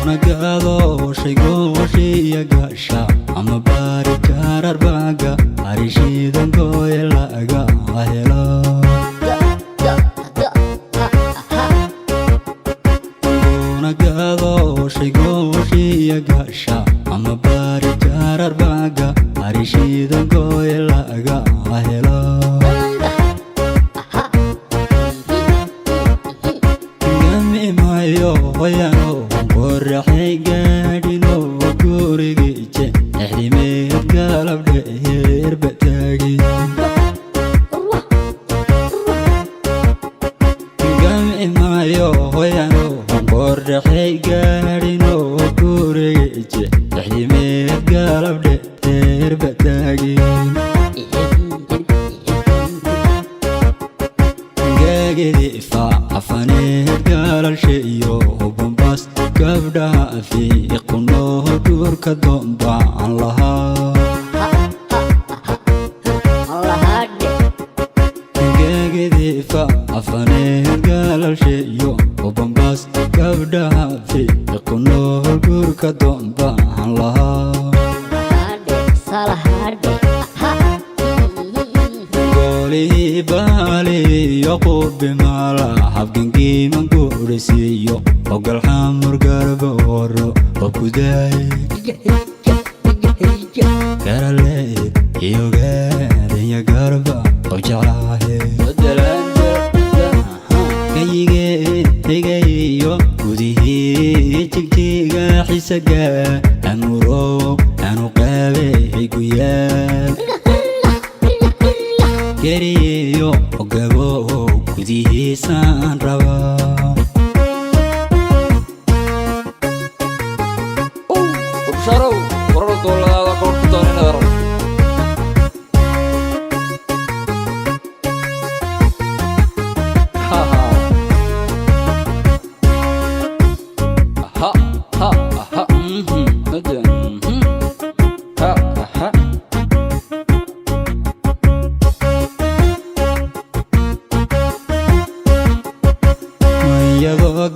nagado shaygoshi yagasha ama bari kararbaga arishidan goyelaga ahela nagado shaygoshi yagasha ama bari kararbaga arishidan goyelaga ahela gami mayo hoyano qorraxay gaadhino gurigiije dhexdimeed galab dheer bataagi gami mayo hoyano qorraxay gaadhino gurigiije dhexdimeed galab dheer bataagi gaagidi faafaneed galalshayo bombas gabdhaha fiiqno duurka doonbaan lahaa gaagidi faafaneed galalshayo bombas gabdhaha fiiqno duurka doonbaan lahaa بالي يقوب بمالا حبقنقي من قورسيو فوق الحمر قرب ورو وكداي كارالي يوغاد يا قربا وجعلاهي كيغيو وديه تكتيغا حسقا أمورو أنو قابي قيال Keriyo ogabo kudihiisan rabaa Obsharow warar dowladda korku doonayna ha ha ha ha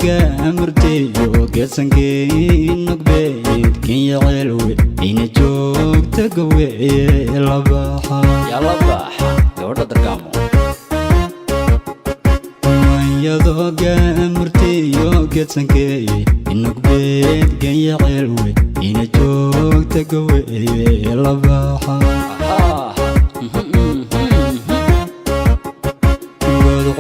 gaamurteeyo geedsankeyn nogbeed kenya ceelwe ina joogta gaweeye labaxa yalla baaxa gabadha dargaamo mayadoo gaamurteeyo geedsankeey nogbeed kenya ceelwe ina joogta gaweeye labaxa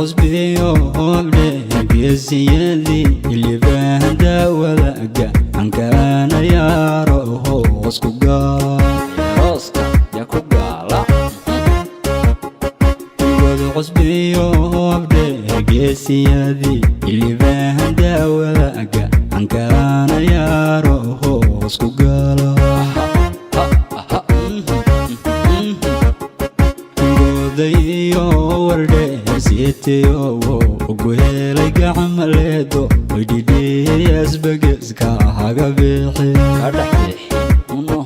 عصبيو وابلي بيزيالي اللي بهدا ولقى عنك انا يا روحو غسكو قال يا روسكا يا كوغالا عصبيو وابلي بيزيالي اللي بهدا ولقى عنك انا يا روحو غسكو قال سيتيو وقولي قعمليدو ويدي يسبقسكا حاجة بيحي كردحي هنو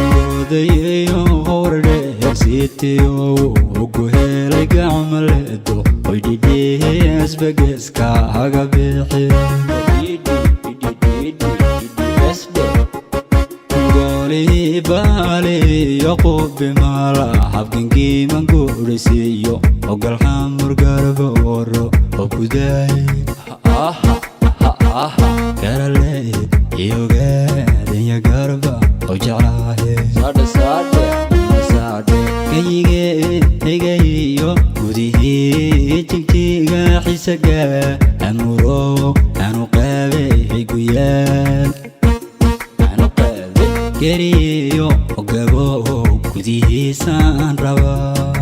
قوديو وردي سيتيو وقولي قعمليدو ويدي يسبقسكا حاجة بيحي بالي يقوب بمالا حبقنقي من قورسيو فوق الحمر قرب ورو وكداي كارالي يوغاد يا قربا وجعلاهي سادة كيغيو وديه تكتيغا حسقا أمورو أنو قابي قيال Keriyo ogabo kudihiisan rabaa